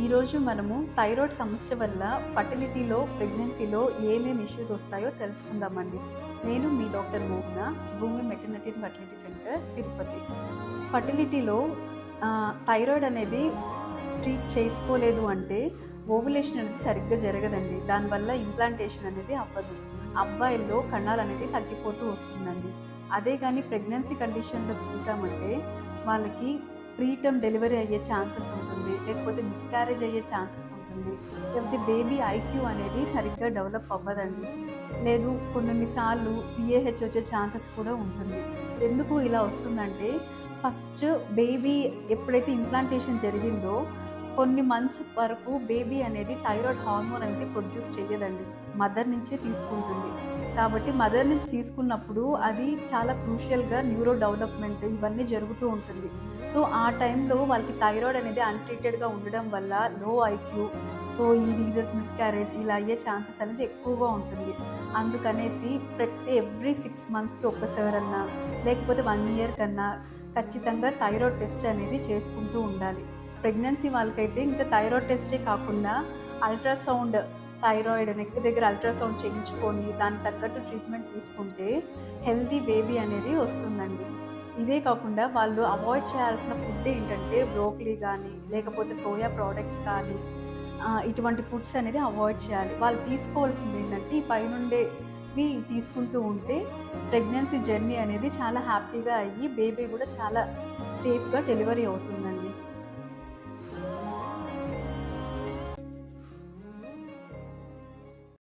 ఈరోజు మనము థైరాయిడ్ సమస్య వల్ల ఫర్టిలిటీలో, ప్రెగ్నెన్సీలో ఏమేమి ఇష్యూస్ వస్తాయో తెలుసుకుందామండి. నేను మీ doctor Mohana, Bhumi maternity and fertility centre, Tirupati. ఫర్టిలిటీలో థైరాయిడ్ అనేది ట్రీట్ చేసుకోలేదు అంటే ఓవులేషన్ అనేది సరిగ్గా జరగదండి. దానివల్ల ఇంప్లాంటేషన్ అనేది అవ్వదు. అబ్బాయిల్లో కణాలనేది తగ్గిపోతూ వస్తుందండి. అదే గానీ ప్రెగ్నెన్సీ కండిషన్‌లో చూసామంటే వాళ్ళకి ప్రీటర్మ్ డెలివరీ అయ్యే ఛాన్సెస్ ఉంటుంది. లేకపోతే మిస్‌క్యారేజ్ అయ్యే ఛాన్సెస్ ఉంటుంది. లేకపోతే బేబీ ఐక్యూ అనేది సరిగ్గా డెవలప్ అవ్వదండి. లేదు కొన్ని సార్లు పీఏహెచ్ వచ్చే ఛాన్సెస్ కూడా ఉంటుంది. ఎందుకు ఇలా వస్తుందంటే ఫస్ట్ బేబీ ఎప్పుడైతే ఇంప్లాంటేషన్ జరిగిందో కొన్ని మంత్స్ వరకు బేబీ అనేది థైరాయిడ్ హార్మోన్ అనేది ప్రొడ్యూస్ చెయ్యదండి. మదర్ నుంచే తీసుకుంటుంది. కాబట్టి మదర్ నుంచి తీసుకున్నప్పుడు అది చాలా క్రూషియల్‌గా న్యూరో డెవలప్‌మెంట్ ఇవన్నీ జరుగుతూ ఉంటుంది. సో, ఆ టైంలో వాళ్ళకి థైరాయిడ్ అనేది అన్‌ట్రీటెడ్‌గా ఉండడం వల్ల లో ఐక్యూ, సో ఈ రీజన్స్ మిస్‌క్యారేజ్ ఇలా అయ్యే ఛాన్సెస్ అనేది ఎక్కువగా ఉంటుంది. అందుకనేసి ఎవ్రీ 6 మంత్స్‌కి ఒక్కసారన్నా లేకపోతే 1 ఇయర్ కన్నా ఖచ్చితంగా థైరాయిడ్ టెస్ట్ అనేది చేసుకుంటూ ఉండాలి. ప్రెగ్నెన్సీ వాళ్ళకైతే ఇంకా థైరాయిడ్ టెస్టే కాకుండా అల్ట్రాసౌండ్, థైరాయిడ్ నెక్ దగ్గర అల్ట్రాసౌండ్ చేయించుకొని దానికి తగ్గట్టు ట్రీట్మెంట్ తీసుకుంటే హెల్తీ బేబీ అనేది వస్తుందండి. ఇదే కాకుండా వాళ్ళు అవాయిడ్ చేయాల్సిన ఫుడ్ ఏంటంటే బ్రోకలీ గానీ, లేకపోతే సోయా ప్రొడక్ట్స్ కానీ ఇటువంటి ఫుడ్స్ అనేది అవాయిడ్ చేయాలి. వాళ్ళు తీసుకోవాల్సింది ఏంటంటే ఈ పైనుండేవి తీసుకుంటూ ఉంటే ప్రెగ్నెన్సీ జర్నీ అనేది చాలా హ్యాపీగా అయ్యి బేబీ కూడా చాలా సేఫ్‌గా డెలివరీ అవుతుందండి.